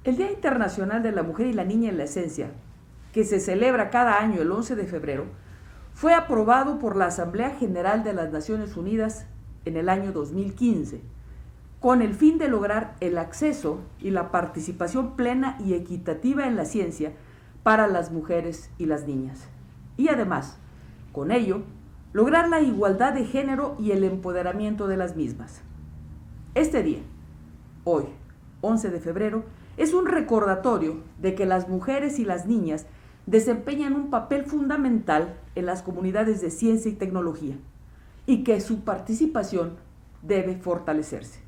El Día Internacional de la Mujer y la Niña en la Ciencia, que se celebra cada año el 11 de febrero, fue aprobado por la Asamblea General de las Naciones Unidas en el año 2015, con el fin de lograr el acceso y la participación plena y equitativa en la ciencia para las mujeres y las niñas. Y además, con ello, lograr la igualdad de género y el empoderamiento de las mismas. Este día, hoy, 11 de febrero, es un recordatorio de que las mujeres y las niñas desempeñan un papel fundamental en las comunidades de ciencia y tecnología y que su participación debe fortalecerse.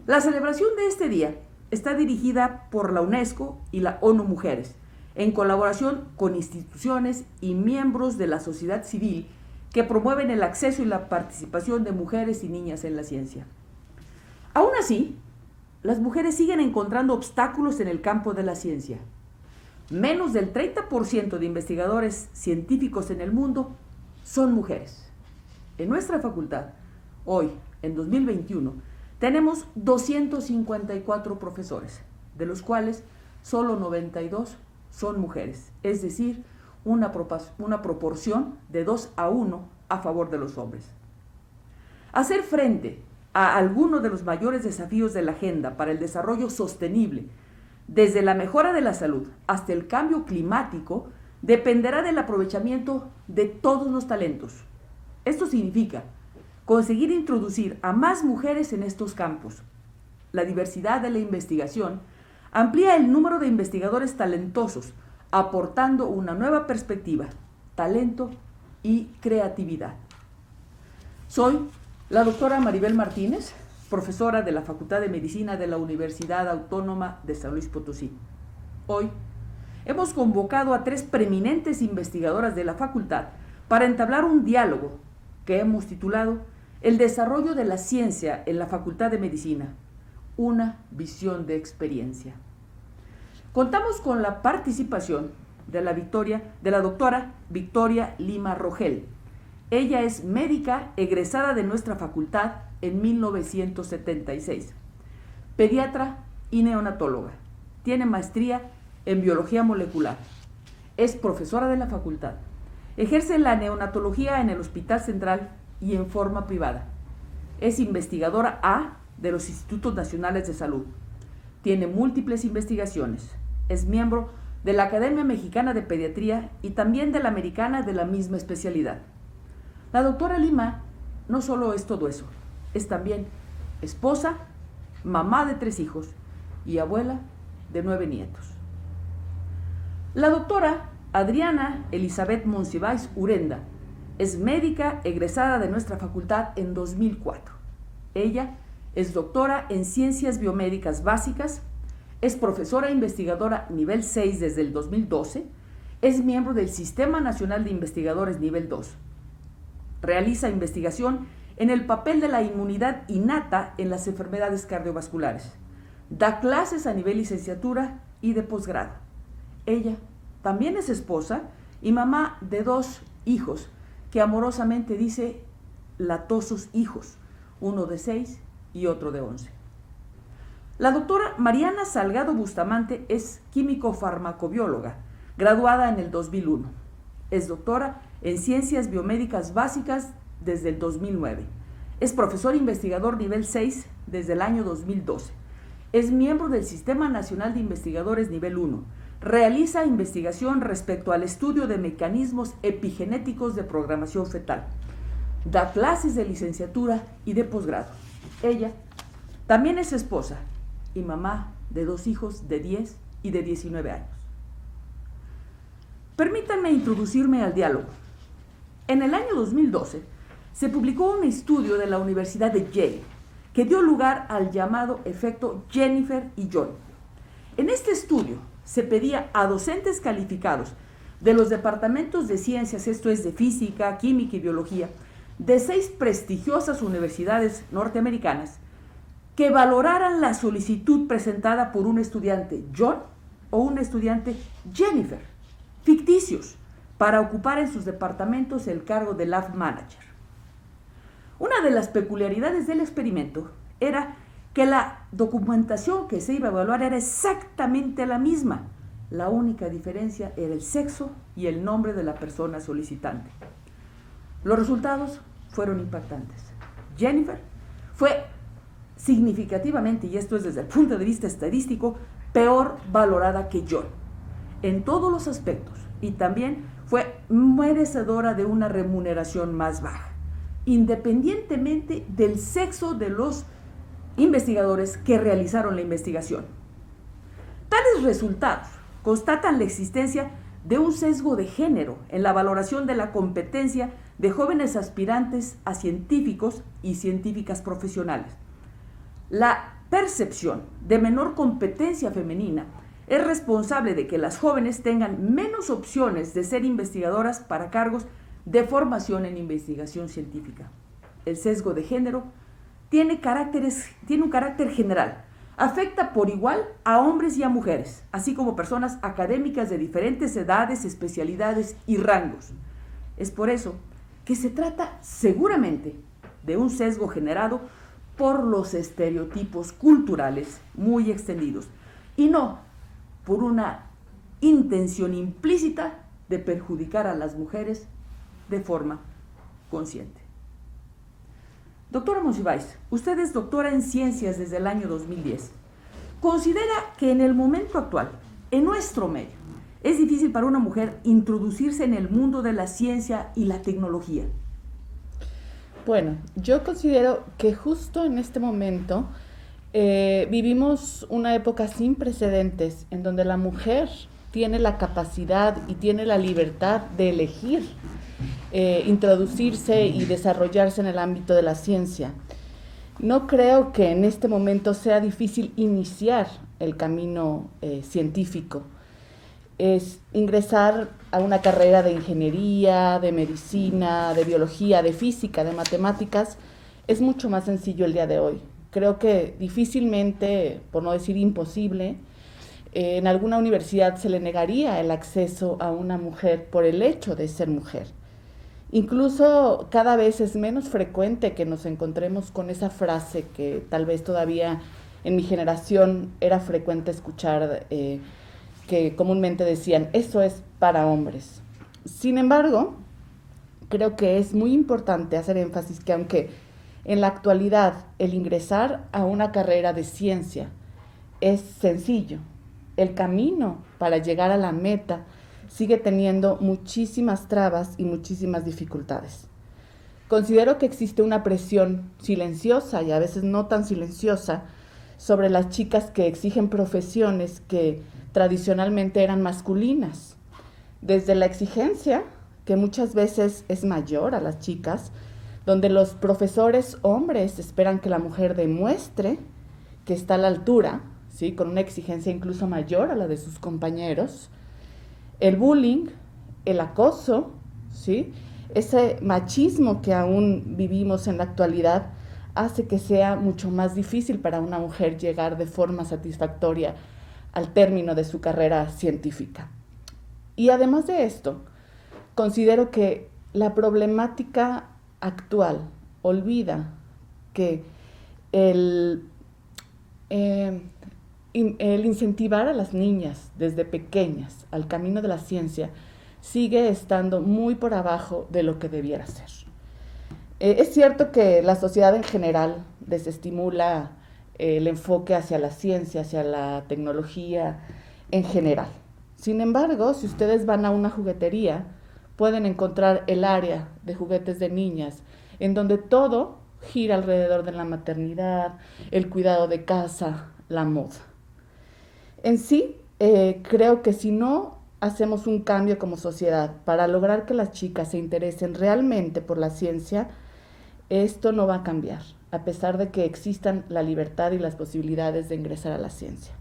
La celebración de este día está dirigida por la UNESCO y la ONU Mujeres, en colaboración con instituciones y miembros de la sociedad civil que promueven el acceso y la participación de mujeres y niñas en la ciencia. Aún así, las mujeres siguen encontrando obstáculos en el campo de la ciencia. Menos del 30% de investigadores científicos en el mundo son mujeres. En nuestra facultad, hoy, en 2021, tenemos 254 profesores, de los cuales solo 92 son mujeres, es decir, una proporción de 2-1 a favor de los hombres. Hacer frente a alguno de los mayores desafíos de la agenda para el desarrollo sostenible, desde la mejora de la salud hasta el cambio climático, dependerá del aprovechamiento de todos los talentos. Esto significa conseguir introducir a más mujeres en estos campos. La diversidad de la investigación amplía el número de investigadores talentosos, aportando una nueva perspectiva, talento y creatividad. Soy la doctora Maribel Martínez, profesora de la Facultad de Medicina de la Universidad Autónoma de San Luis Potosí. Hoy hemos convocado a 3 preeminentes investigadoras de la facultad para entablar un diálogo que hemos titulado El desarrollo de la ciencia en la Facultad de Medicina, una visión de experiencia. Contamos con la participación de la doctora Victoria Lima Rogel. Ella es médica egresada de nuestra facultad en 1976, pediatra y neonatóloga. Tiene maestría en biología molecular. Es profesora de la facultad. Ejerce la neonatología en el Hospital Central y en forma privada. Es investigadora A de los Institutos Nacionales de Salud. Tiene múltiples investigaciones. Es miembro de la Academia Mexicana de Pediatría y también de la Americana de la misma especialidad. La doctora Lima no solo es todo eso, es también esposa, mamá de 3 hijos y abuela de 9 nietos. La doctora Adriana Elizabeth Monsiváis Urenda es médica egresada de nuestra facultad en 2004. Ella es doctora en Ciencias Biomédicas Básicas, es profesora investigadora nivel 6 desde el 2012, es miembro del Sistema Nacional de Investigadores nivel 2. Realiza investigación en el papel de la inmunidad innata en las enfermedades cardiovasculares. Da clases a nivel licenciatura y de posgrado. Ella también es esposa y mamá de 2 hijos, que amorosamente dice latosos hijos, uno de 6 y otro de 11. La doctora Mariana Salgado Bustamante es químico-farmacobióloga, graduada en el 2001. Es doctora en Ciencias Biomédicas Básicas desde el 2009. Es profesor investigador nivel 6 desde el año 2012. Es miembro del Sistema Nacional de Investigadores nivel 1. Realiza investigación respecto al estudio de mecanismos epigenéticos de programación fetal. Da clases de licenciatura y de posgrado. Ella también es esposa y mamá de 2 hijos de 10 y de 19 años. Permítanme introducirme al diálogo. En el año 2012 se publicó un estudio de la Universidad de Yale que dio lugar al llamado efecto Jennifer y John. En este estudio se pedía a docentes calificados de los departamentos de ciencias, esto es de física, química y biología, de 6 prestigiosas universidades norteamericanas, que valoraran la solicitud presentada por un estudiante John o un estudiante Jennifer, ficticios, para ocupar en sus departamentos el cargo de Lab Manager. Una de las peculiaridades del experimento era que la documentación que se iba a evaluar era exactamente la misma. La única diferencia era el sexo y el nombre de la persona solicitante. Los resultados fueron impactantes. Jennifer fue significativamente, y esto es desde el punto de vista estadístico, peor valorada que John, en todos los aspectos, y también fue merecedora de una remuneración más baja, independientemente del sexo de los investigadores que realizaron la investigación. Tales resultados constatan la existencia de un sesgo de género en la valoración de la competencia de jóvenes aspirantes a científicos y científicas profesionales. La percepción de menor competencia femenina es responsable de que las jóvenes tengan menos opciones de ser investigadoras para cargos de formación en investigación científica. El sesgo de género tiene un carácter general. Afecta por igual a hombres y a mujeres, así como personas académicas de diferentes edades, especialidades y rangos. Es por eso que se trata seguramente de un sesgo generado por los estereotipos culturales muy extendidos y no por una intención implícita de perjudicar a las mujeres de forma consciente. Doctora Monsiváis, usted es doctora en ciencias desde el año 2010. ¿Considera que en el momento actual, en nuestro medio, es difícil para una mujer introducirse en el mundo de la ciencia y la tecnología? Bueno, yo considero que justo en este momento vivimos una época sin precedentes en donde la mujer tiene la capacidad y tiene la libertad de elegir introducirse y desarrollarse en el ámbito de la ciencia. No creo que en este momento sea difícil iniciar el camino científico. Es ingresar a una carrera de ingeniería, de medicina, de biología, de física, de matemáticas, es mucho más sencillo el día de hoy. Creo que difícilmente, por no decir imposible, en alguna universidad se le negaría el acceso a una mujer por el hecho de ser mujer. Incluso cada vez es menos frecuente que nos encontremos con esa frase que tal vez todavía en mi generación era frecuente escuchar, que comúnmente decían, eso es para hombres. Sin embargo, creo que es muy importante hacer énfasis que aunque en la actualidad el ingresar a una carrera de ciencia es sencillo, el camino para llegar a la meta sigue teniendo muchísimas trabas y muchísimas dificultades. Considero que existe una presión silenciosa y a veces no tan silenciosa sobre las chicas que exigen profesiones que tradicionalmente eran masculinas. Desde la exigencia, que muchas veces es mayor a las chicas, donde los profesores hombres esperan que la mujer demuestre que está a la altura, ¿sí? Con una exigencia incluso mayor a la de sus compañeros. El bullying, el acoso, ¿sí? Ese machismo que aún vivimos en la actualidad hace que sea mucho más difícil para una mujer llegar de forma satisfactoria al término de su carrera científica. Y además de esto, considero que la problemática actual olvida que el incentivar a las niñas desde pequeñas al camino de la ciencia sigue estando muy por abajo de lo que debiera ser. Es cierto que la sociedad en general desestimula el enfoque hacia la ciencia, hacia la tecnología en general. Sin embargo, si ustedes van a una juguetería, pueden encontrar el área de juguetes de niñas, en donde todo gira alrededor de la maternidad, el cuidado de casa, la moda. En sí, creo que si no hacemos un cambio como sociedad para lograr que las chicas se interesen realmente por la ciencia, esto no va a cambiar, a pesar de que existan la libertad y las posibilidades de ingresar a la ciencia.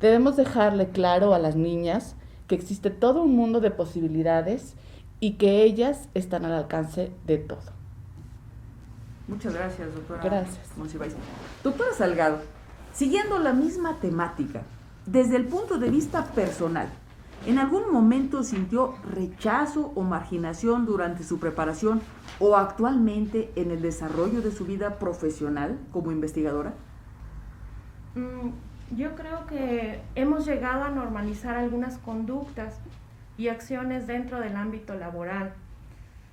Debemos dejarle claro a las niñas que existe todo un mundo de posibilidades y que ellas están al alcance de todo. Muchas gracias, doctora. Gracias. Monsiváis. Doctora Salgado, siguiendo la misma temática, desde el punto de vista personal, ¿en algún momento sintió rechazo o marginación durante su preparación o actualmente en el desarrollo de su vida profesional como investigadora? Yo creo que hemos llegado a normalizar algunas conductas y acciones dentro del ámbito laboral.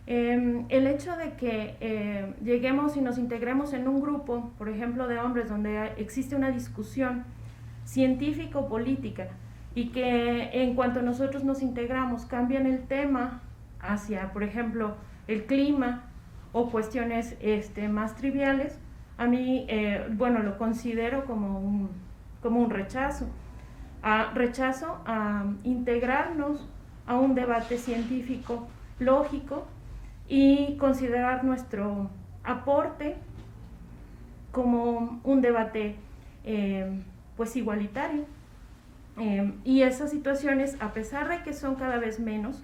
El hecho de que lleguemos y nos integremos en un grupo, por ejemplo, de hombres, donde existe una discusión científico-política y que en cuanto nosotros nos integramos cambian el tema hacia, por ejemplo, el clima o cuestiones más triviales, a mí, lo considero como un rechazo. Rechazo a integrarnos a un debate científico lógico y considerar nuestro aporte como un debate pues igualitario. Y esas situaciones, a pesar de que son cada vez menos,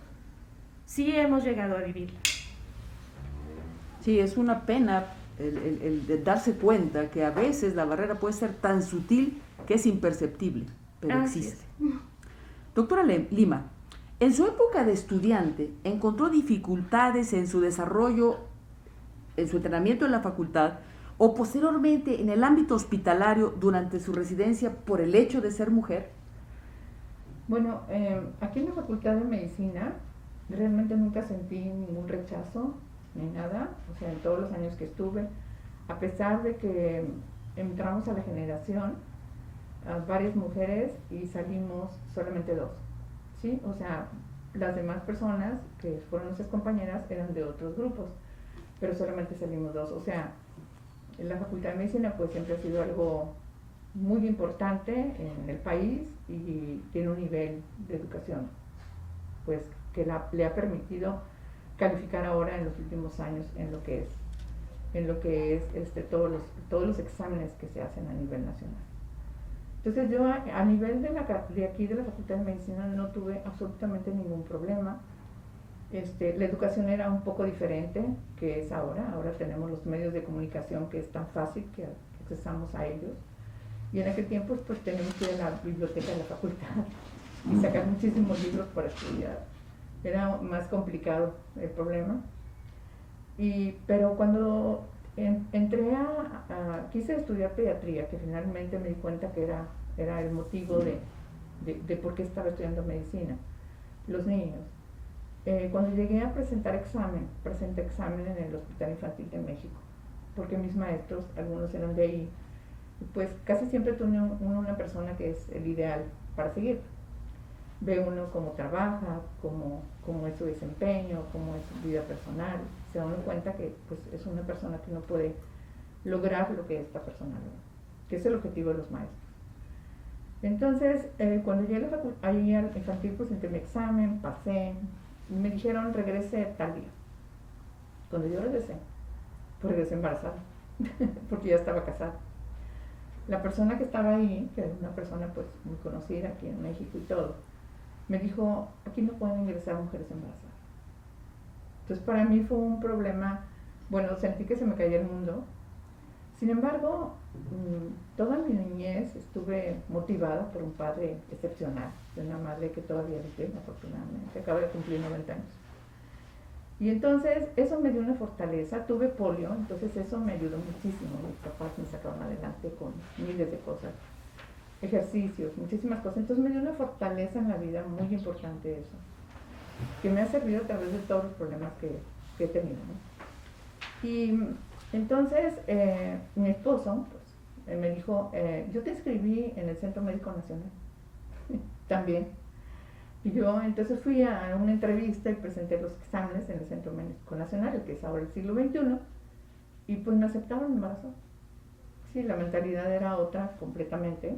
sí hemos llegado a vivirlas. Sí, es una pena el de darse cuenta que a veces la barrera puede ser tan sutil que es imperceptible, pero Así existe. es. Doctora Lima, en su época de estudiante, ¿encontró dificultades en su desarrollo, en su entrenamiento en la facultad o posteriormente en el ámbito hospitalario durante su residencia por el hecho de ser mujer? Bueno, aquí en la Facultad de Medicina realmente nunca sentí ningún rechazo ni nada, o sea, en todos los años que estuve, a pesar de que entramos a la generación, varias mujeres y salimos solamente 2, ¿sí? O sea, las demás personas que fueron nuestras compañeras eran de otros grupos, pero solamente salimos 2, o sea, en la Facultad de Medicina pues siempre ha sido algo muy importante en el país y tiene un nivel de educación pues que le ha permitido calificar ahora en los últimos años en lo que es todos los exámenes que se hacen a nivel nacional. Entonces yo a nivel de aquí de la Facultad de Medicina no tuve absolutamente ningún problema. La educación era un poco diferente que es ahora. Ahora tenemos los medios de comunicación que es tan fácil que accesamos a ellos. Y en aquel tiempo pues teníamos que ir a la biblioteca de la facultad y sacar muchísimos libros para estudiar. Era más complicado el problema. Pero cuando entré quise estudiar pediatría, que finalmente me di cuenta que era el motivo de por qué estaba estudiando medicina, los niños. Cuando llegué a presenté examen en el Hospital Infantil de México, porque mis maestros, algunos eran de ahí, pues casi siempre tiene uno una persona que es el ideal para seguir. Ve uno cómo trabaja, cómo es su desempeño, cómo es su vida personal. Se da uno cuenta que pues, es una persona que no puede lograr lo que esta persona logra, que es el objetivo de los maestros. Entonces, cuando llegué ahí al infantil, presenté mi examen, pasé, y me dijeron regrese tal día. Cuando yo regresé, pues regresé embarazada, porque ya estaba casada. La persona que estaba ahí, que era una persona pues muy conocida aquí en México y todo, me dijo, aquí no pueden ingresar mujeres embarazadas. Entonces para mí fue un problema, bueno, sentí que se me caía el mundo. Sin embargo, toda mi niñez estuve motivada por un padre excepcional, de una madre que todavía vive, afortunadamente, acaba de cumplir 90 años. Y entonces eso me dio una fortaleza, tuve polio, entonces eso me ayudó muchísimo, mis papás me sacaron adelante con miles de cosas, ejercicios, muchísimas cosas, entonces me dio una fortaleza en la vida muy importante eso, que me ha servido a través de todos los problemas que he tenido, ¿no? Y entonces mi esposo pues, me dijo, yo te inscribí en el Centro Médico Nacional, también. Y yo entonces fui a una entrevista y presenté los exámenes en el Centro Médico Nacional, que es ahora el siglo XXI, y pues me aceptaron el embarazo. Sí, la mentalidad era otra completamente.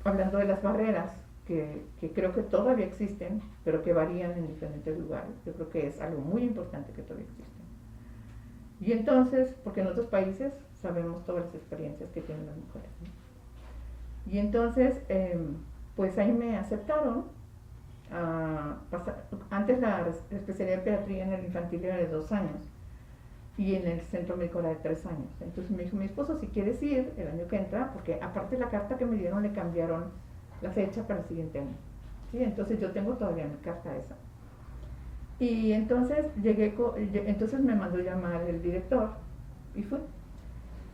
Hablando de las barreras, que creo que todavía existen, pero que varían en diferentes lugares. Yo creo que es algo muy importante que todavía existen. Y entonces, porque en otros países sabemos todas las experiencias que tienen las mujeres, ¿no? Y entonces, pues ahí me aceptaron. Antes la especialidad de pediatría en el infantil era de 2 años y en el centro médico era de 3 años. Entonces me dijo mi esposo, si quieres ir el año que entra, porque aparte la carta que me dieron le cambiaron la fecha para el siguiente año, ¿sí? Entonces yo tengo todavía mi carta esa. Y entonces entonces me mandó llamar el director y fui.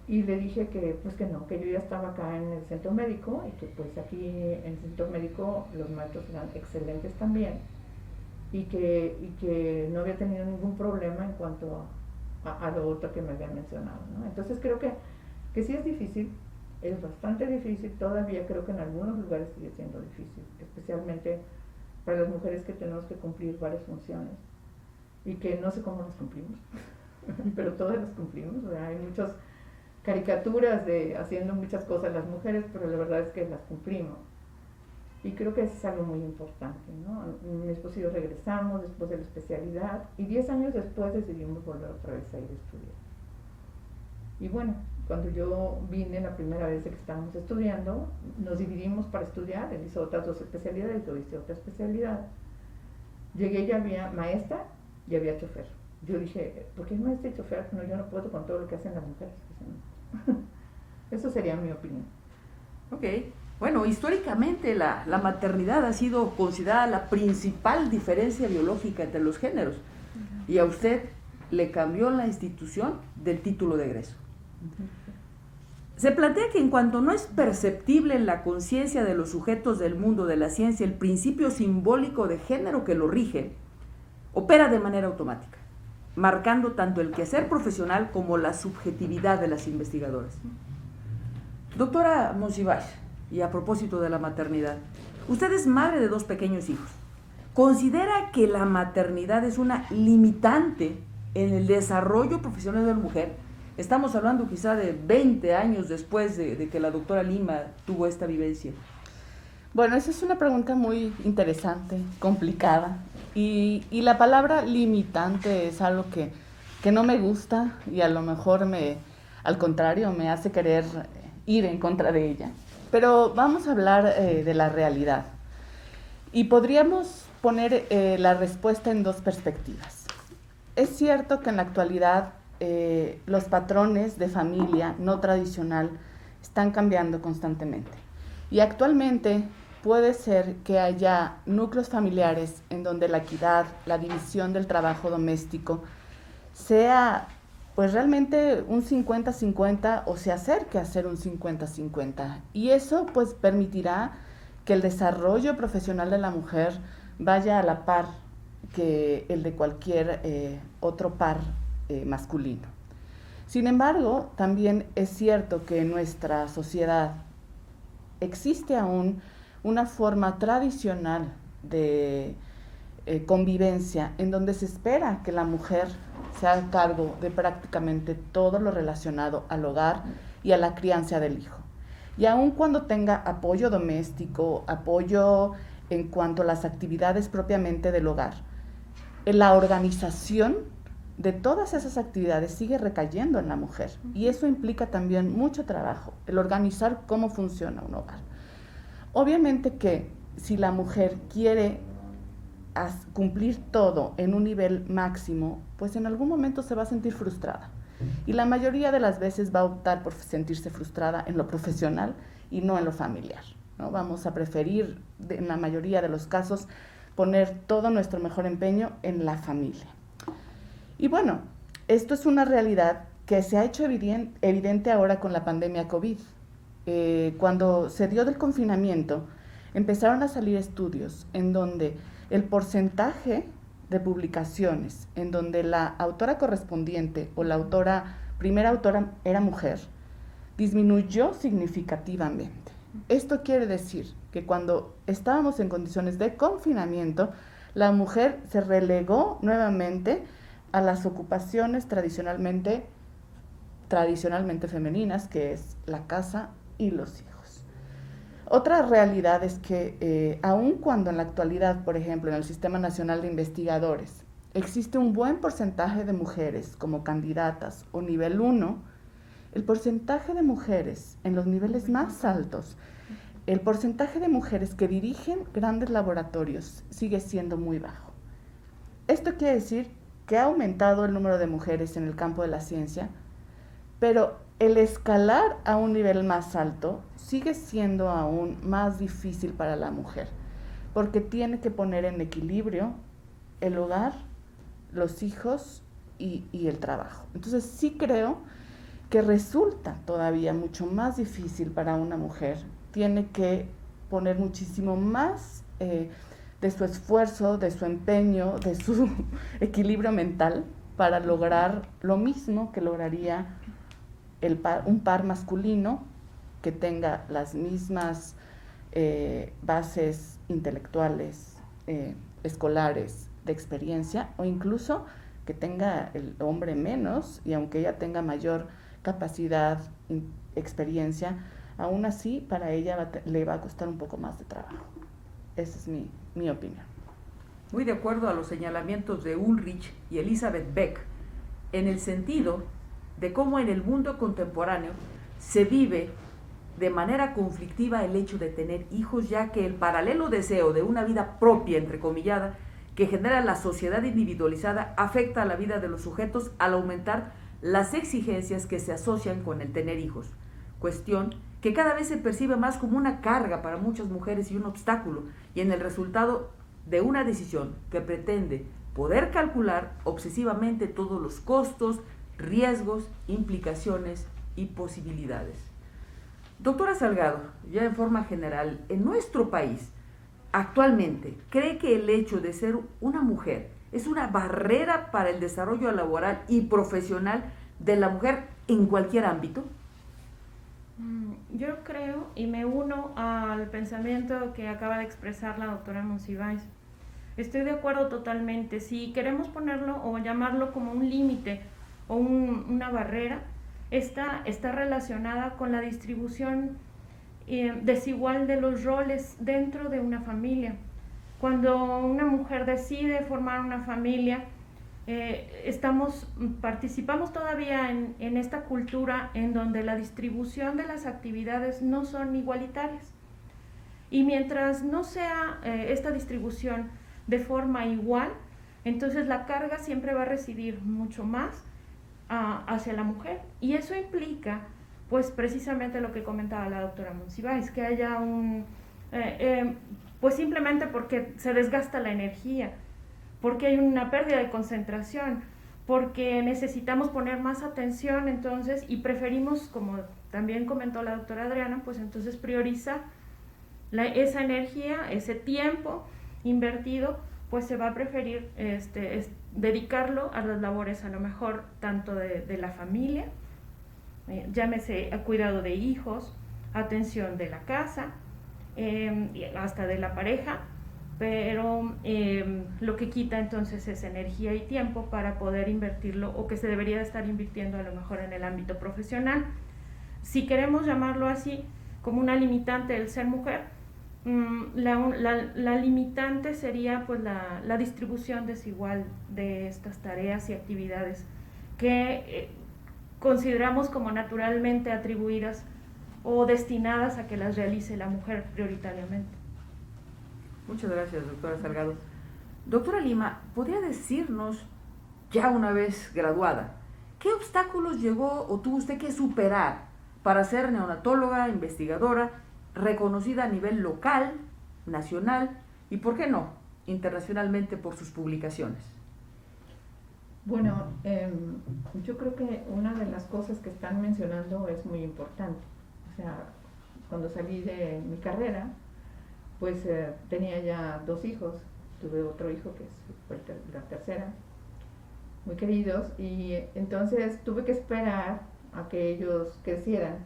Y le dije que pues que no, que yo ya estaba acá en el centro médico y que pues aquí en el centro médico los maestros eran excelentes también y que no había tenido ningún problema en cuanto a lo otro que me había mencionado, ¿no? Entonces creo que sí es difícil, es bastante difícil, todavía creo que en algunos lugares sigue siendo difícil, especialmente para las mujeres que tenemos que cumplir varias funciones y que no sé cómo las cumplimos, pero todas las cumplimos, o sea, hay muchas caricaturas de haciendo muchas cosas las mujeres, pero la verdad es que las cumplimos. Y creo que eso es algo muy importante, ¿no? Mi esposo y yo regresamos después de la especialidad y 10 años después decidimos volver otra vez a ir a estudiar. Y bueno, cuando yo vine la primera vez que estábamos estudiando, nos dividimos para estudiar, él hizo otras 2 especialidades, yo hice otra especialidad. Llegué y ya había maestra y había chofer. Yo dije, ¿por qué es maestra y chofer? No, yo no puedo con todo lo que hacen las mujeres. Eso sería mi opinión. Ok. Bueno, históricamente la maternidad ha sido considerada la principal diferencia biológica entre los géneros. Y a usted le cambió la institución del título de egreso. Se plantea que en cuanto no es perceptible en la conciencia de los sujetos del mundo de la ciencia el principio simbólico de género que lo rige, opera de manera automática, marcando tanto el quehacer profesional como la subjetividad de las investigadoras. Doctora Monsiváis, y a propósito de la maternidad, usted es madre de 2 pequeños hijos. ¿Considera que la maternidad es una limitante en el desarrollo profesional de la mujer? Estamos hablando quizá de 20 años después de que la doctora Lima tuvo esta vivencia. Bueno, esa es una pregunta muy interesante, complicada. Y la palabra limitante es algo que no me gusta y a lo mejor al contrario, me hace querer ir en contra de ella. Pero vamos a hablar de la realidad. Y podríamos poner la respuesta en 2 perspectivas. Es cierto que en la actualidad los patrones de familia no tradicional están cambiando constantemente. Y actualmente puede ser que haya núcleos familiares en donde la equidad, la división del trabajo doméstico sea pues realmente un 50-50 o se acerque a ser un 50-50. Y eso pues permitirá que el desarrollo profesional de la mujer vaya a la par que el de cualquier otro par masculino. Sin embargo, también es cierto que en nuestra sociedad existe aún una forma tradicional de convivencia en donde se espera que la mujer se haga cargo de prácticamente todo lo relacionado al hogar y a la crianza del hijo. Y aun cuando tenga apoyo doméstico, apoyo en cuanto a las actividades propiamente del hogar, la organización de todas esas actividades sigue recayendo en la mujer. Y eso implica también mucho trabajo, el organizar cómo funciona un hogar. Obviamente que si la mujer quiere cumplir todo en un nivel máximo, pues en algún momento se va a sentir frustrada. Y la mayoría de las veces va a optar por sentirse frustrada en lo profesional y no en lo familiar, ¿no? Vamos a preferir, en la mayoría de los casos, poner todo nuestro mejor empeño en la familia. Y bueno, esto es una realidad que se ha hecho evidente ahora con la pandemia COVID. Cuando se dio del confinamiento, empezaron a salir estudios en donde el porcentaje de publicaciones en donde la autora correspondiente o la primera autora era mujer, disminuyó significativamente. Esto quiere decir que cuando estábamos en condiciones de confinamiento, la mujer se relegó nuevamente a las ocupaciones tradicionalmente femeninas, que es la casa y los hijos. Otra realidad es que aun cuando en la actualidad, por ejemplo, en el Sistema Nacional de Investigadores, existe un buen porcentaje de mujeres como candidatas o nivel 1, el porcentaje de mujeres en los niveles más altos, el porcentaje de mujeres que dirigen grandes laboratorios sigue siendo muy bajo. Esto quiere decir que ha aumentado el número de mujeres en el campo de la ciencia, pero el escalar a un nivel más alto sigue siendo aún más difícil para la mujer, porque tiene que poner en equilibrio el hogar, los hijos y el trabajo. Entonces sí creo que resulta todavía mucho más difícil para una mujer. Tiene que poner muchísimo más de su esfuerzo, de su empeño, de su equilibrio mental para lograr lo mismo que lograría un par masculino que tenga las mismas bases intelectuales, escolares, de experiencia, o incluso que tenga el hombre menos, y aunque ella tenga mayor capacidad, experiencia, aún así para ella le va a costar un poco más de trabajo. Esa es mi opinión. Muy de acuerdo a los señalamientos de Ulrich y Elizabeth Beck, en el sentido de cómo en el mundo contemporáneo se vive de manera conflictiva el hecho de tener hijos, ya que el paralelo deseo de una vida propia, entrecomillada, que genera la sociedad individualizada, afecta a la vida de los sujetos al aumentar las exigencias que se asocian con el tener hijos, cuestión que cada vez se percibe más como una carga para muchas mujeres y un obstáculo, y en el resultado de una decisión que pretende poder calcular obsesivamente todos los costos, riesgos, implicaciones y posibilidades. Doctora Salgado, ya en forma general, en nuestro país, actualmente, ¿cree que el hecho de ser una mujer es una barrera para el desarrollo laboral y profesional de la mujer en cualquier ámbito? Yo creo, y me uno al pensamiento que acaba de expresar la doctora Monsiváis. Estoy de acuerdo totalmente. Si queremos ponerlo o llamarlo como un límite o una barrera, está relacionada con la distribución desigual de los roles dentro de una familia. Cuando una mujer decide formar una familia, participamos todavía en esta cultura en donde la distribución de las actividades no son igualitarias. Y mientras no sea esta distribución de forma igual, entonces la carga siempre va a residir mucho más hacia la mujer. Y eso implica, pues precisamente lo que comentaba la doctora Monsiváis, que haya pues simplemente porque se desgasta la energía, porque hay una pérdida de concentración, porque necesitamos poner más atención entonces y preferimos, como también comentó la doctora Adriana, pues entonces prioriza esa energía, ese tiempo invertido, pues se va a preferir dedicarlo a las labores a lo mejor tanto de la familia, llámese a cuidado de hijos, atención de la casa, hasta de la pareja, pero lo que quita entonces es energía y tiempo para poder invertirlo, o que se debería de estar invirtiendo a lo mejor en el ámbito profesional. Si queremos llamarlo así, como una limitante del ser mujer, la limitante sería pues la distribución desigual de estas tareas y actividades que consideramos como naturalmente atribuidas o destinadas a que las realice la mujer prioritariamente. Muchas gracias, doctora Salgado. Doctora Lima, ¿podría decirnos, ya una vez graduada, qué obstáculos llegó o tuvo usted que superar para ser neonatóloga, investigadora, reconocida a nivel local, nacional y, por qué no, internacionalmente por sus publicaciones? Bueno, yo creo que una de las cosas que están mencionando es muy importante. O sea, cuando salí de mi carrera, pues tenía ya 2 hijos, tuve otro hijo que fue la tercera, muy queridos, y entonces tuve que esperar a que ellos crecieran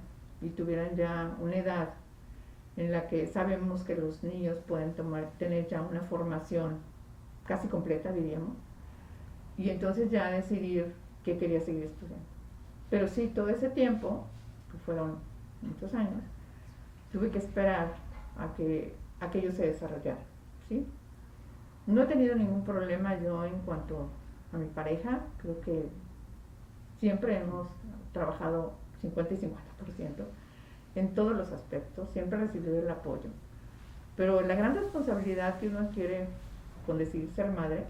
y tuvieran ya una edad en la que sabemos que los niños pueden tener ya una formación casi completa, diríamos, y entonces ya decidir qué quería seguir estudiando. Pero sí, todo ese tiempo, que fueron muchos años, tuve que esperar a que ellos se desarrollaran, ¿sí? No he tenido ningún problema yo en cuanto a mi pareja. Creo que siempre hemos trabajado 50 y 50% en todos los aspectos, siempre he recibido el apoyo. Pero la gran responsabilidad que uno adquiere con decidir ser madre,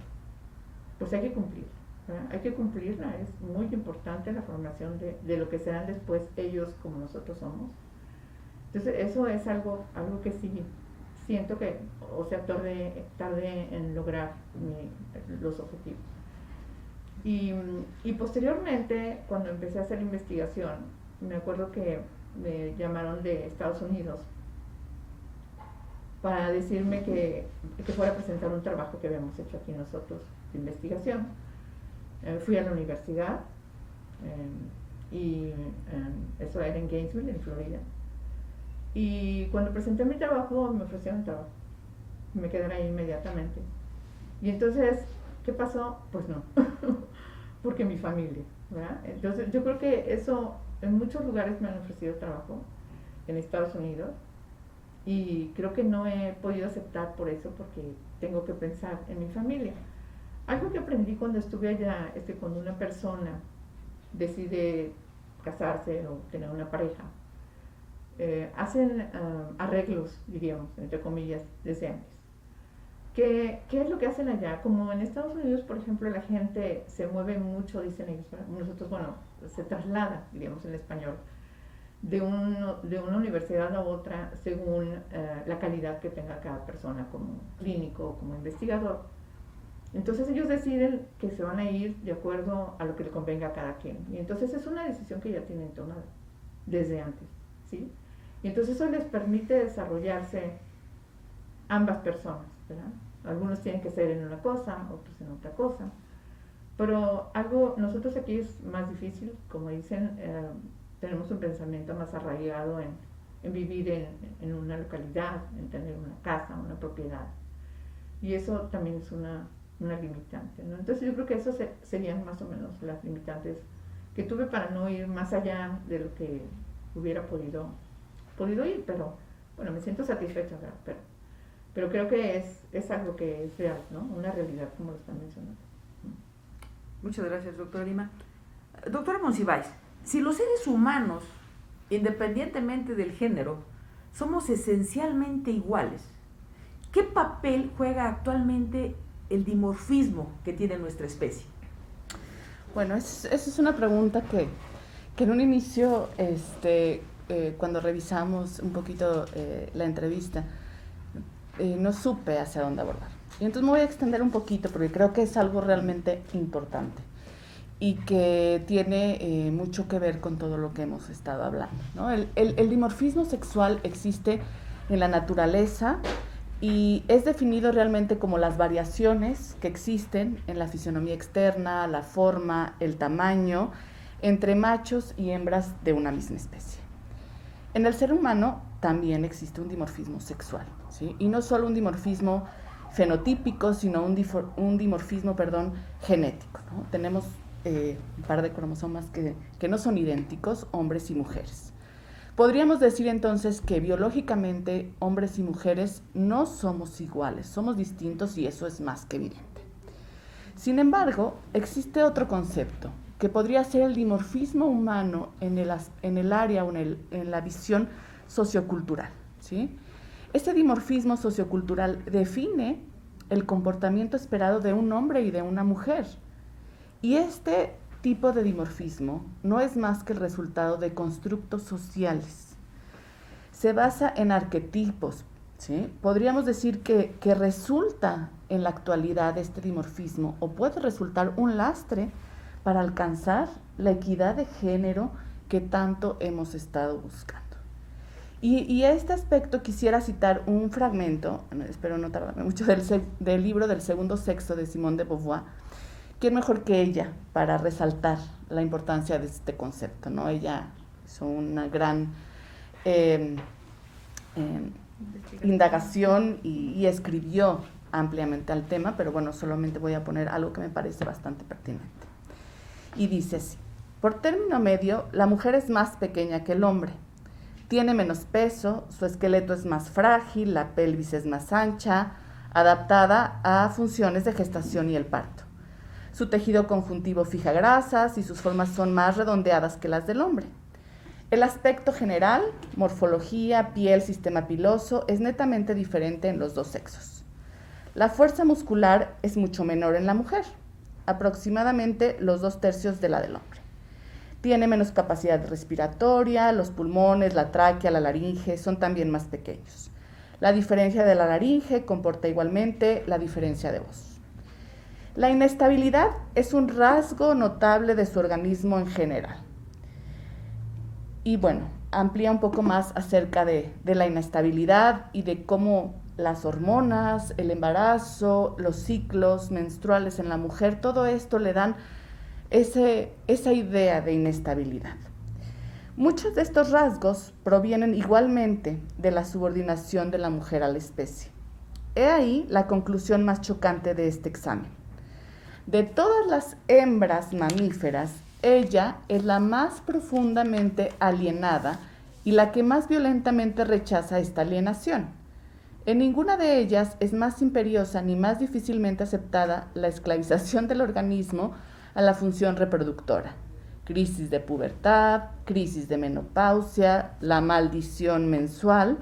pues hay que cumplirla, ¿verdad? Hay que cumplirla, es muy importante la formación de lo que serán después ellos como nosotros somos. Entonces eso es algo que sí siento que, o sea, tardé en lograr los objetivos. Y posteriormente, cuando empecé a hacer investigación, me acuerdo que me llamaron de Estados Unidos para decirme que fuera a presentar un trabajo que habíamos hecho aquí nosotros de investigación. Fui a la universidad y eso era en Gainesville, en Florida. Y cuando presenté mi trabajo, me ofrecieron trabajo. Me quedé ahí inmediatamente. Y entonces, ¿qué pasó? Pues no, porque mi familia, ¿verdad? Entonces, yo creo que eso, en muchos lugares me han ofrecido trabajo en Estados Unidos y creo que no he podido aceptar por eso, porque tengo que pensar en mi familia. Algo que aprendí cuando estuve allá es que cuando una persona decide casarse o tener una pareja, hacen arreglos, diríamos, entre comillas, desde antes. ¿Qué es lo que hacen allá? Como en Estados Unidos, por ejemplo, la gente se mueve mucho, dicen ellos, nosotros, bueno, se traslada, diríamos en español, de una universidad a otra según la calidad que tenga cada persona como clínico o como investigador. Entonces ellos deciden que se van a ir de acuerdo a lo que le convenga a cada quien. Y entonces es una decisión que ya tienen tomada desde antes, ¿sí? Y entonces eso les permite desarrollarse ambas personas, ¿verdad? Algunos tienen que ser en una cosa, otros en otra cosa. Pero nosotros aquí es más difícil, como dicen, tenemos un pensamiento más arraigado en vivir en una localidad, en tener una casa, una propiedad. Y eso también es una limitante, ¿no? Entonces yo creo que esas serían más o menos las limitantes que tuve para no ir más allá de lo que hubiera podido ir, pero bueno, me siento satisfecha, ¿verdad? Pero creo que es algo que es real, ¿no? Una realidad, como lo están mencionando. Muchas gracias, doctora Lima. Doctora Monsiváis, si los seres humanos, independientemente del género, somos esencialmente iguales, ¿qué papel juega actualmente el dimorfismo que tiene nuestra especie? Bueno, esa es una pregunta que en un inicio, cuando revisamos un poquito la entrevista, no supe hacia dónde abordar. Y entonces me voy a extender un poquito porque creo que es algo realmente importante y que tiene mucho que ver con todo lo que hemos estado hablando, ¿no? El dimorfismo sexual existe en la naturaleza y es definido realmente como las variaciones que existen en la fisionomía externa, la forma, el tamaño, entre machos y hembras de una misma especie. En el ser humano también existe un dimorfismo sexual, ¿sí? Y no solo un dimorfismo fenotípico, sino un dimorfismo, genético, ¿no? Tenemos un par de cromosomas que no son idénticos, hombres y mujeres. Podríamos decir entonces que biológicamente hombres y mujeres no somos iguales, somos distintos y eso es más que evidente. Sin embargo, existe otro concepto que podría ser el dimorfismo humano en el área o en la visión sociocultural, ¿sí? Este dimorfismo sociocultural define el comportamiento esperado de un hombre y de una mujer. Y este tipo de dimorfismo no es más que el resultado de constructos sociales. Se basa en arquetipos, ¿sí? Podríamos decir que resulta en la actualidad este dimorfismo o puede resultar un lastre para alcanzar la equidad de género que tanto hemos estado buscando. Y a este aspecto quisiera citar un fragmento, espero no tardarme mucho, del libro del segundo sexo de Simone de Beauvoir. ¿Quién mejor que ella para resaltar la importancia de este concepto, ¿no? Ella hizo una gran indagación y escribió ampliamente al tema, pero bueno, solamente voy a poner algo que me parece bastante pertinente. Y dice así: por término medio, la mujer es más pequeña que el hombre. Tiene menos peso, su esqueleto es más frágil, la pelvis es más ancha, adaptada a funciones de gestación y el parto. Su tejido conjuntivo fija grasas y sus formas son más redondeadas que las del hombre. El aspecto general, morfología, piel, sistema piloso, es netamente diferente en los dos sexos. La fuerza muscular es mucho menor en la mujer, aproximadamente los 2/3 de la del hombre. Tiene menos capacidad respiratoria, los pulmones, la tráquea, la laringe son también más pequeños. La diferencia de la laringe comporta igualmente la diferencia de voz. La inestabilidad es un rasgo notable de su organismo en general. Y bueno, amplía un poco más acerca de la inestabilidad y de cómo las hormonas, el embarazo, los ciclos menstruales en la mujer, todo esto le dan esa idea de inestabilidad. Muchos de estos rasgos provienen igualmente de la subordinación de la mujer a la especie. He ahí la conclusión más chocante de este examen. De todas las hembras mamíferas, ella es la más profundamente alienada y la que más violentamente rechaza esta alienación. En ninguna de ellas es más imperiosa ni más difícilmente aceptada la esclavización del organismo a la función reproductora. Crisis de pubertad, crisis de menopausia, la maldición mensual.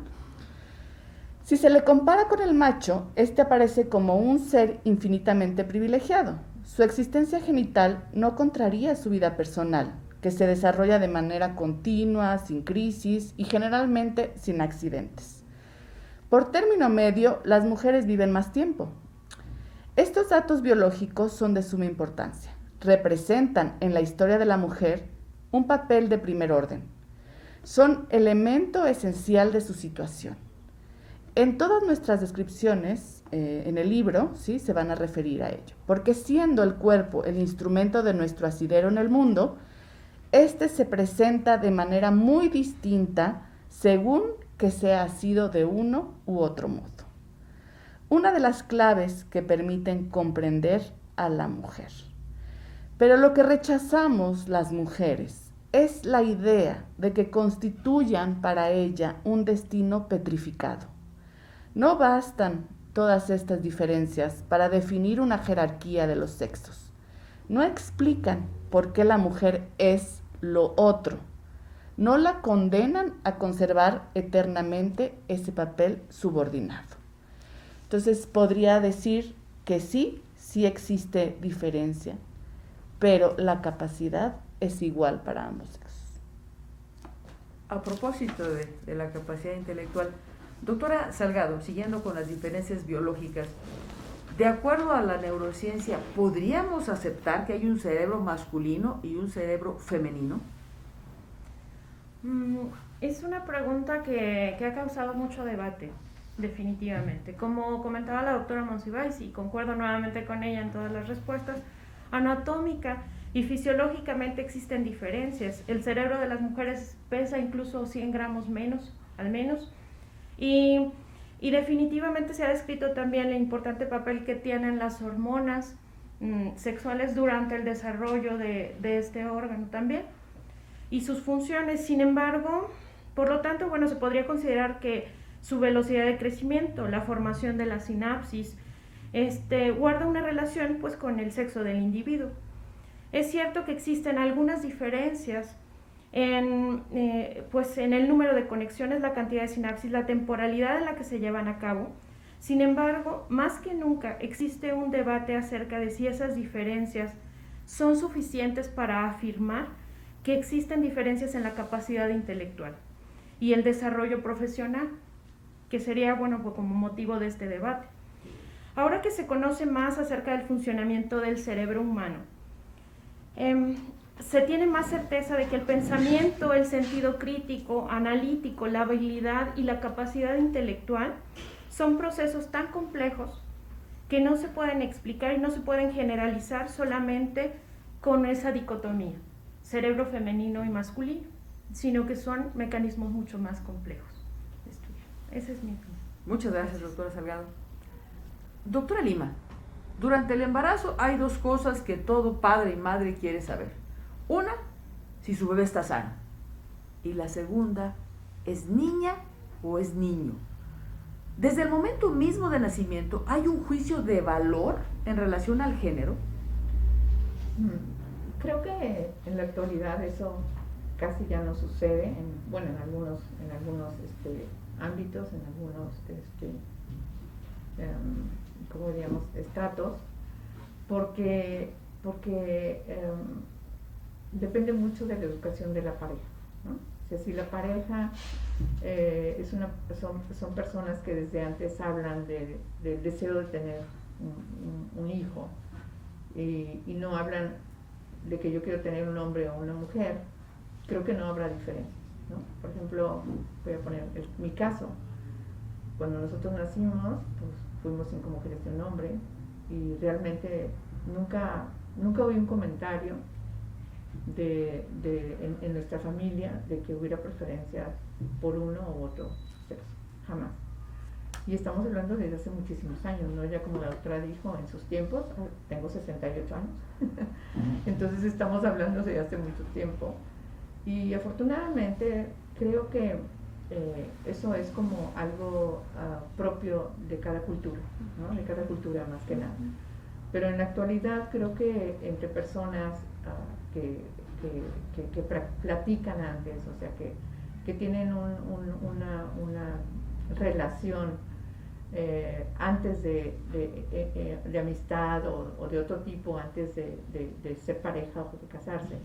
Si se le compara con el macho, este aparece como un ser infinitamente privilegiado. Su existencia genital no contraría su vida personal, que se desarrolla de manera continua, sin crisis y generalmente sin accidentes. Por término medio, las mujeres viven más tiempo. Estos datos biológicos son de suma importancia. Representan en la historia de la mujer un papel de primer orden. Son elemento esencial de su situación. En todas nuestras descripciones, en el libro, ¿sí?, se van a referir a ello, porque siendo el cuerpo el instrumento de nuestro asidero en el mundo, este se presenta de manera muy distinta según que sea asido de uno u otro modo. Una de las claves que permiten comprender a la mujer. Pero lo que rechazamos las mujeres es la idea de que constituyan para ella un destino petrificado. No bastan todas estas diferencias para definir una jerarquía de los sexos. No explican por qué la mujer es lo otro. No la condenan a conservar eternamente ese papel subordinado. Entonces podría decir que sí existe diferencia, pero la capacidad es igual para ambos sexos. A propósito de la capacidad intelectual, doctora Salgado, siguiendo con las diferencias biológicas, de acuerdo a la neurociencia, ¿podríamos aceptar que hay un cerebro masculino y un cerebro femenino? Es una pregunta que ha causado mucho debate, definitivamente. Como comentaba la doctora Monsiváis, y concuerdo nuevamente con ella en todas las respuestas, anatómica y fisiológicamente existen diferencias. El cerebro de las mujeres pesa incluso 100 gramos menos, al menos, y definitivamente se ha descrito también el importante papel que tienen las hormonas sexuales durante el desarrollo de este órgano también, y sus funciones. Sin embargo, por lo tanto, bueno, se podría considerar que su velocidad de crecimiento, la formación de la sinapsis, guarda una relación pues con el sexo del individuo. Es cierto que existen algunas diferencias en el número de conexiones, la cantidad de sinapsis, la temporalidad en la que se llevan a cabo. Sin embargo, más que nunca existe un debate acerca de si esas diferencias son suficientes para afirmar que existen diferencias en la capacidad intelectual y el desarrollo profesional, que sería, bueno, pues como motivo de este debate. Ahora que se conoce más acerca del funcionamiento del cerebro humano, se tiene más certeza de que el pensamiento, el sentido crítico, analítico, la habilidad y la capacidad intelectual son procesos tan complejos que no se pueden explicar y no se pueden generalizar solamente con esa dicotomía, cerebro femenino y masculino, sino que son mecanismos mucho más complejos de estudiar. Ese es mi opinión. Muchas gracias, doctora Salgado. Doctora Lima, durante el embarazo hay dos cosas que todo padre y madre quiere saber. Una, si su bebé está sano. Y la segunda, ¿es niña o es niño? Desde el momento mismo de nacimiento, ¿hay un juicio de valor en relación al género? Creo que en la actualidad eso casi ya no sucede, en algunos ámbitos, en algunos como diríamos, estratos, porque depende mucho de la educación de la pareja, ¿no? O sea, si la pareja son personas que desde antes hablan del deseo de tener un hijo, y no hablan de que yo quiero tener un hombre o una mujer, creo que no habrá diferencia, ¿no? Por ejemplo, voy a poner mi caso. Cuando nosotros nacimos, pues fuimos 5 mujeres y un hombre, y realmente nunca hubo un comentario en nuestra familia de que hubiera preferencias por uno u otro sexo, jamás. Y estamos hablando desde hace muchísimos años, ¿no? Ya como la doctora dijo, en sus tiempos, tengo 68 años, entonces estamos hablando de hace mucho tiempo. Y afortunadamente creo que eso es como algo propio de cada cultura, ¿no? De cada cultura más que nada. Pero en la actualidad creo que entre personas que platican antes, o sea, que tienen una relación antes de amistad o de otro tipo, antes de ser pareja o de casarse,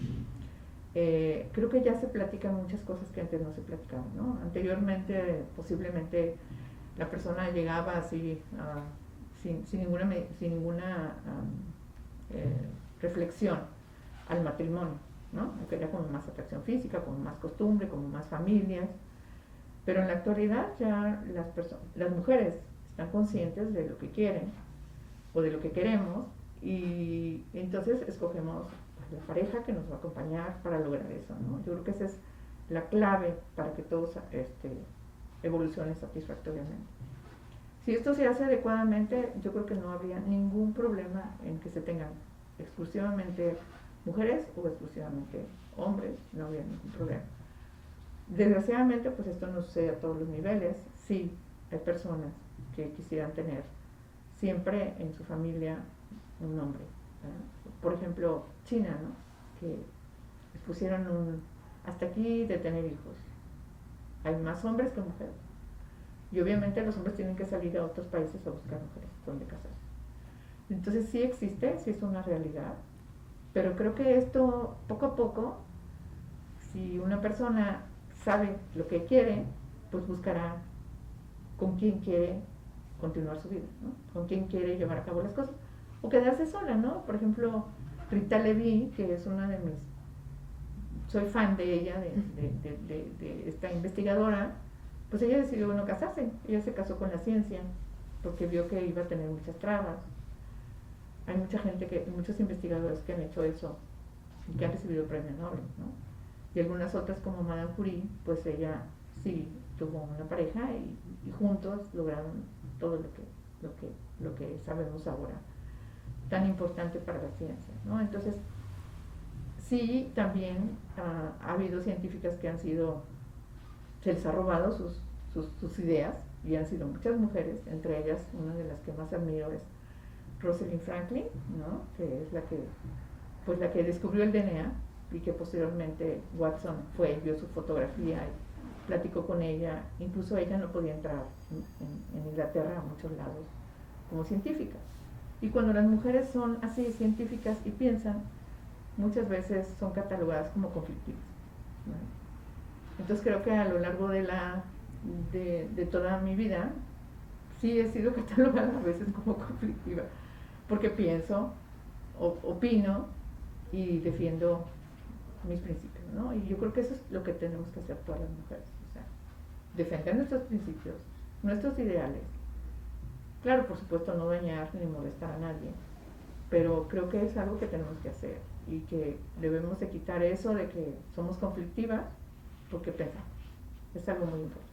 creo que ya se platican muchas cosas que antes no se platicaban, ¿no? Anteriormente posiblemente la persona llegaba así sin ninguna reflexión al matrimonio, ¿no? Aunque ya con más atracción física, con más costumbre, con más familias. Pero en la actualidad ya las mujeres están conscientes de lo que quieren o de lo que queremos, y entonces escogemos la pareja que nos va a acompañar para lograr eso, ¿no? Yo creo que esa es la clave para que todos evolucionen satisfactoriamente. Si esto se hace adecuadamente, yo creo que no habría ningún problema en que se tengan exclusivamente mujeres o exclusivamente hombres, no habría ningún problema. Desgraciadamente, pues esto no sucede a todos los niveles. Sí, hay personas que quisieran tener siempre en su familia un hombre, ¿verdad? Por ejemplo, China, ¿no? Que les pusieron hasta aquí de tener hijos. Hay más hombres que mujeres. Y obviamente los hombres tienen que salir a otros países a buscar mujeres donde casarse. Entonces sí existe, sí es una realidad, pero creo que esto poco a poco, si una persona sabe lo que quiere, pues buscará con quién quiere continuar su vida, ¿no? Con quién quiere llevar a cabo las cosas, o quedarse sola, ¿no? Por ejemplo, Rita Leví, que es una de soy fan de ella, de esta investigadora, pues ella decidió no casarse. Ella se casó con la ciencia porque vio que iba a tener muchas trabas. Hay muchos investigadores que han hecho eso y que han recibido premio Nobel, ¿no? Y algunas otras, como Madame Curie, pues ella sí tuvo una pareja y juntos lograron todo lo que sabemos ahora, tan importante para la ciencia, ¿no? Entonces, sí, también ha habido científicas que se les ha robado sus ideas, y han sido muchas mujeres, entre ellas una de las que más admiro es Rosalind Franklin, ¿no? Que es la que descubrió el DNA, y que posteriormente Watson vio su fotografía y platicó con ella. Incluso ella no podía entrar en Inglaterra a muchos lados como científica. Y cuando las mujeres son así científicas y piensan, muchas veces son catalogadas como conflictivas, ¿no? Entonces creo que a lo largo de toda mi vida sí he sido catalogada a veces como conflictiva, porque pienso, opino y defiendo mis principios, ¿no? Y yo creo que eso es lo que tenemos que hacer todas las mujeres, o sea, defender nuestros principios, nuestros ideales. Claro, por supuesto, no dañar ni molestar a nadie, pero creo que es algo que tenemos que hacer, y que debemos de quitar eso de que somos conflictivas porque pensamos. Es algo muy importante.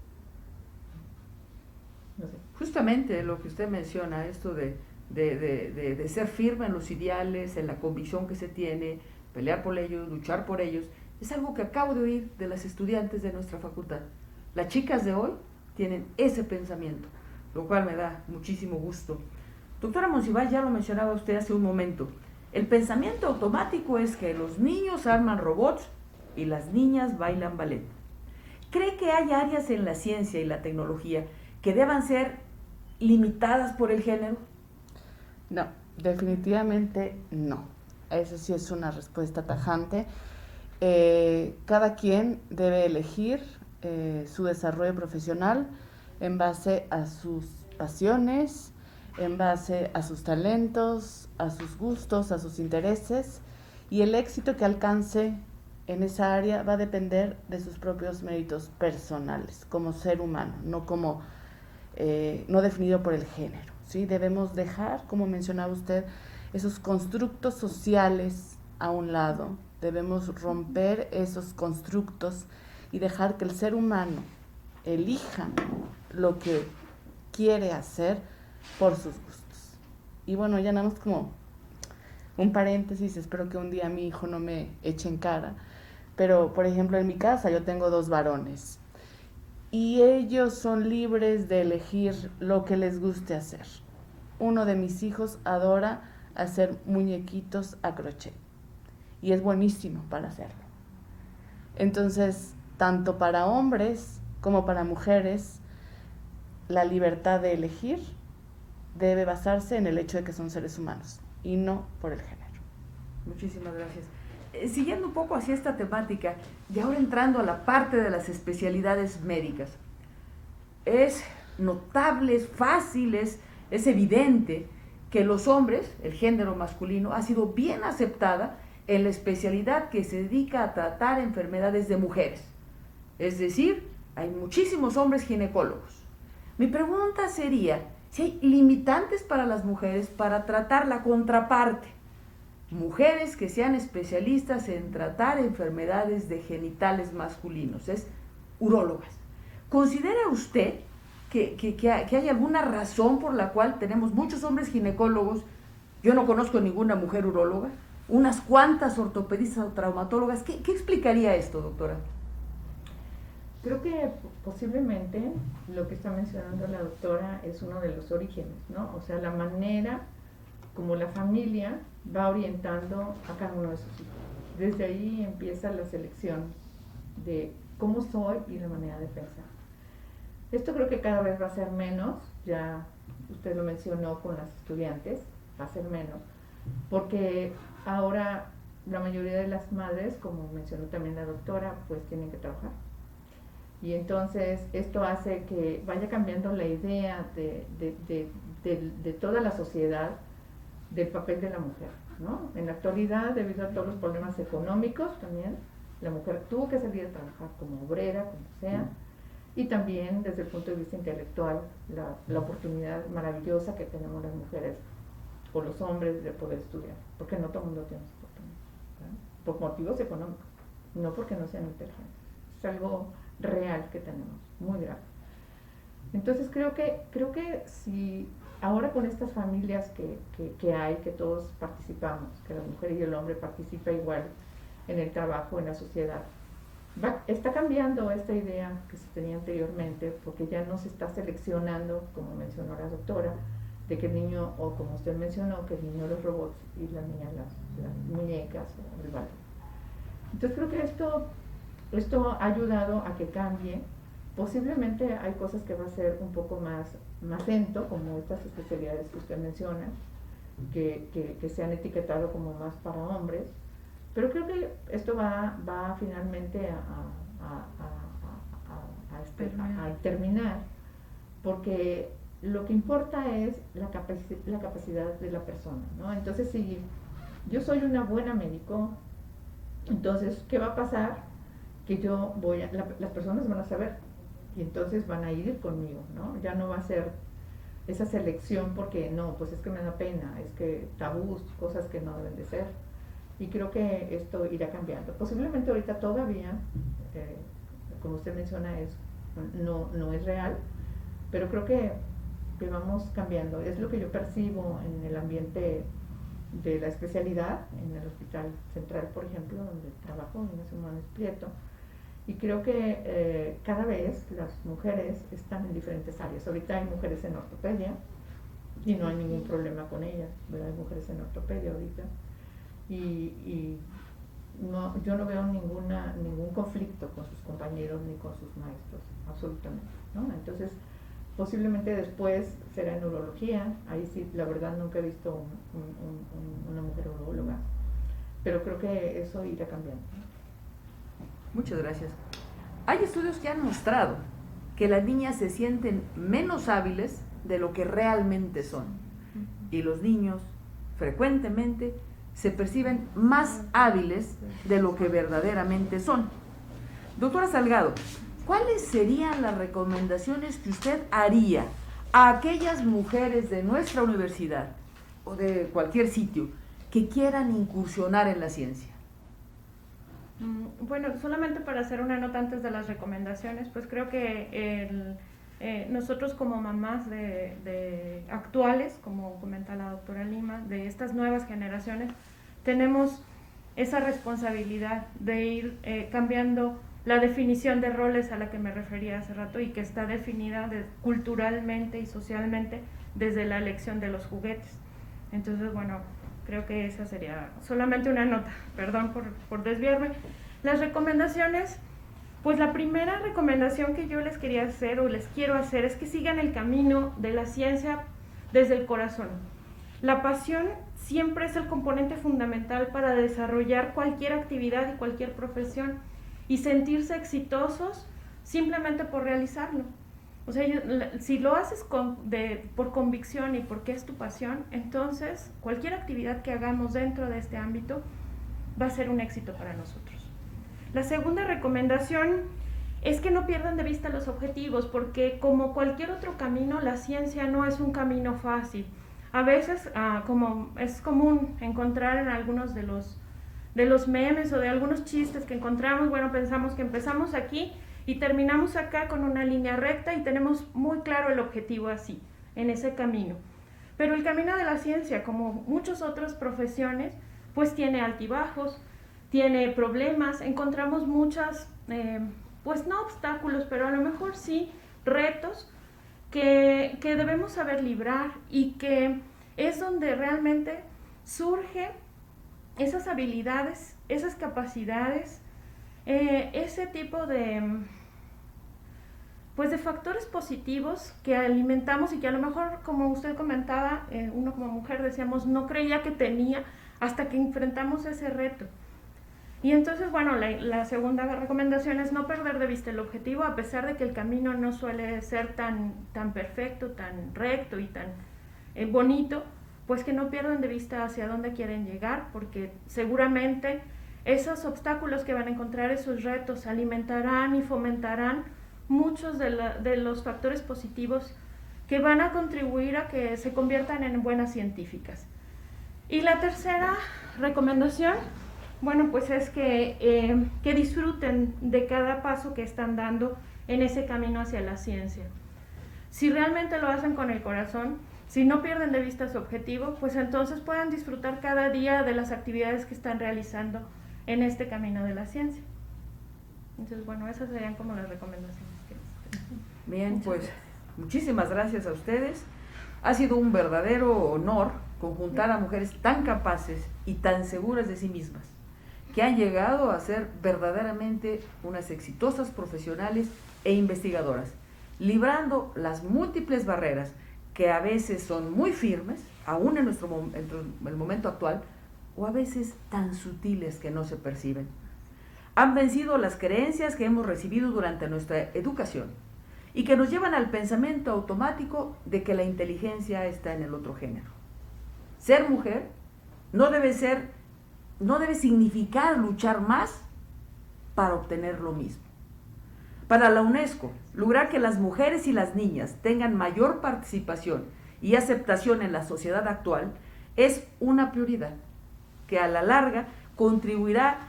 No sé. Justamente lo que usted menciona, esto de ser firme en los ideales, en la convicción que se tiene, pelear por ellos, luchar por ellos, es algo que acabo de oír de las estudiantes de nuestra facultad. Las chicas de hoy tienen ese pensamiento, lo cual me da muchísimo gusto. Doctora Monsiváis, ya lo mencionaba usted hace un momento, el pensamiento automático es que los niños arman robots y las niñas bailan ballet. ¿Cree que hay áreas en la ciencia y la tecnología que deban ser limitadas por el género? No, definitivamente no. Eso sí es una respuesta tajante. Cada quien debe elegir su desarrollo profesional en base a sus pasiones, en base a sus talentos, a sus gustos, a sus intereses, y el éxito que alcance en esa área va a depender de sus propios méritos personales como ser humano, no definido por el género, ¿sí? Debemos dejar, como mencionaba usted, esos constructos sociales a un lado. Debemos romper esos constructos y dejar que el ser humano elija lo que quiere hacer por sus gustos. Y bueno, ya nada más como un paréntesis, espero que un día mi hijo no me eche en cara, pero por ejemplo en mi casa yo tengo 2 varones y ellos son libres de elegir lo que les guste hacer. Uno de mis hijos adora hacer muñequitos a crochet y es buenísimo para hacerlo. Entonces, tanto para hombres como para mujeres, la libertad de elegir debe basarse en el hecho de que son seres humanos y no por el género. Muchísimas gracias. Siguiendo un poco hacia esta temática y ahora entrando a la parte de las especialidades médicas, es notable, es fácil, es evidente que los hombres, el género masculino, ha sido bien aceptada en la especialidad que se dedica a tratar enfermedades de mujeres. Es decir, hay muchísimos hombres ginecólogos. Mi pregunta sería si hay limitantes para las mujeres para tratar la contraparte, mujeres que sean especialistas en tratar enfermedades de genitales masculinos, es urólogas. ¿Considera usted que hay alguna razón por la cual tenemos muchos hombres ginecólogos? Yo no conozco ninguna mujer uróloga, unas cuantas ortopedistas o traumatólogas. ¿Qué explicaría esto, doctora? Creo que posiblemente lo que está mencionando la doctora es uno de los orígenes, ¿no? O sea, la manera como la familia va orientando a cada uno de sus hijos. Desde ahí empieza la selección de cómo soy y la manera de pensar. Esto creo que cada vez va a ser menos, ya usted lo mencionó con las estudiantes, va a ser menos, porque ahora la mayoría de las madres, como mencionó también la doctora, pues tienen que trabajar. Y entonces esto hace que vaya cambiando la idea de toda la sociedad del papel de la mujer, ¿no? En la actualidad, debido a todos los problemas económicos también, la mujer tuvo que salir a trabajar como obrera, como sea, y también desde el punto de vista intelectual, la oportunidad maravillosa que tenemos las mujeres o los hombres de poder estudiar, porque no todo el mundo tiene esa oportunidad, ¿verdad? Por motivos económicos, no porque no sean inteligentes. Es algo real que tenemos, muy grave. Entonces creo que si ahora con estas familias que hay, que todos participamos, que la mujer y el hombre participan igual en el trabajo, en la sociedad, está cambiando esta idea que se tenía anteriormente, porque ya no se está seleccionando, como mencionó la doctora, de que el niño, o como usted mencionó, que el niño los robots y la niña las muñecas o el ballet. Entonces creo que esto ha ayudado a que cambie. Posiblemente hay cosas que va a ser un poco más lento, como estas especialidades que usted menciona, que se han etiquetado como más para hombres, pero creo que esto va finalmente a terminar, porque lo que importa es la capacidad de la persona, ¿no? Entonces, si yo soy una buena médico, entonces, ¿qué va a pasar? Que las personas van a saber y entonces van a ir conmigo, ¿no? Ya no va a ser esa selección porque no, pues es que me da pena, es que tabús, cosas que no deben de ser. Y creo que esto irá cambiando. Posiblemente ahorita todavía, como usted menciona, no es real, pero creo que vamos cambiando. Es lo que yo percibo en el ambiente de la especialidad, en el Hospital Central, por ejemplo, donde trabajo, en Ignacio Moniz Prieto. Y creo que cada vez las mujeres están en diferentes áreas. Ahorita hay mujeres en ortopedia y no hay ningún problema con ellas, ¿verdad? Hay mujeres en ortopedia ahorita. Y yo no veo ningún conflicto con sus compañeros ni con sus maestros, absolutamente, ¿no? Entonces, posiblemente después será en urología. Ahí sí, la verdad nunca he visto una mujer uróloga, pero creo que eso irá cambiando. Muchas gracias. Hay estudios que han mostrado que las niñas se sienten menos hábiles de lo que realmente son. y los niños frecuentemente se perciben más hábiles de lo que verdaderamente son. Doctora Salgado, ¿cuáles serían las recomendaciones que usted haría a aquellas mujeres de nuestra universidad o de cualquier sitio que quieran incursionar en la ciencia? Bueno, solamente para hacer una nota antes de las recomendaciones, pues creo que nosotros como mamás de actuales, como comenta la doctora Lima, de estas nuevas generaciones, tenemos esa responsabilidad de ir cambiando la definición de roles a la que me refería hace rato y que está definida culturalmente y socialmente desde la elección de los juguetes. Entonces, bueno, creo que esa sería solamente una nota, perdón por desviarme. Las recomendaciones, pues la primera recomendación que yo les quería hacer o les quiero hacer es que sigan el camino de la ciencia desde el corazón. La pasión siempre es el componente fundamental para desarrollar cualquier actividad y cualquier profesión y sentirse exitosos simplemente por realizarlo. O sea, si lo haces por convicción y porque es tu pasión, entonces cualquier actividad que hagamos dentro de este ámbito va a ser un éxito para nosotros. La segunda recomendación es que no pierdan de vista los objetivos, porque como cualquier otro camino, la ciencia no es un camino fácil. A veces, como es común encontrar en algunos de los memes o de algunos chistes que encontramos, bueno, pensamos que empezamos aquí y terminamos acá con una línea recta y tenemos muy claro el objetivo así, en ese camino. Pero el camino de la ciencia, como muchas otras profesiones, pues tiene altibajos, tiene problemas, encontramos muchas, pues no obstáculos, pero a lo mejor sí retos que debemos saber librar y que es donde realmente surge esas habilidades, esas capacidades, ese tipo de factores positivos que alimentamos y que a lo mejor, como usted comentaba, uno como mujer decíamos, no creía que tenía hasta que enfrentamos ese reto. Y entonces, bueno, la segunda recomendación es no perder de vista el objetivo, a pesar de que el camino no suele ser tan perfecto, tan recto y tan bonito, pues que no pierdan de vista hacia dónde quieren llegar, porque seguramente esos obstáculos que van a encontrar, esos retos, alimentarán y fomentarán muchos de los factores positivos que van a contribuir a que se conviertan en buenas científicas. Y la tercera recomendación, bueno, pues es que disfruten de cada paso que están dando en ese camino hacia la ciencia. Si realmente lo hacen con el corazón, si no pierden de vista su objetivo, pues entonces puedan disfrutar cada día de las actividades que están realizando en este camino de la ciencia. Entonces, bueno, esas serían como las recomendaciones. Bien, pues muchísimas gracias a ustedes. Ha sido un verdadero honor conjuntar a mujeres tan capaces y tan seguras de sí mismas, que han llegado a ser verdaderamente unas exitosas profesionales e investigadoras, librando las múltiples barreras que a veces son muy firmes, aún en el momento actual, o a veces tan sutiles que no se perciben. Han vencido las creencias que hemos recibido durante nuestra educación y que nos llevan al pensamiento automático de que la inteligencia está en el otro género. Ser mujer no debe significar luchar más para obtener lo mismo. Para la UNESCO, lograr que las mujeres y las niñas tengan mayor participación y aceptación en la sociedad actual es una prioridad que a la larga contribuirá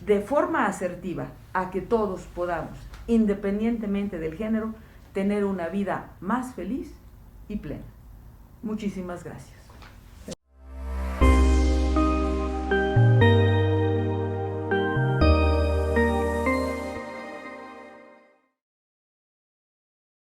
de forma asertiva a que todos podamos, independientemente del género, tener una vida más feliz y plena. Muchísimas gracias.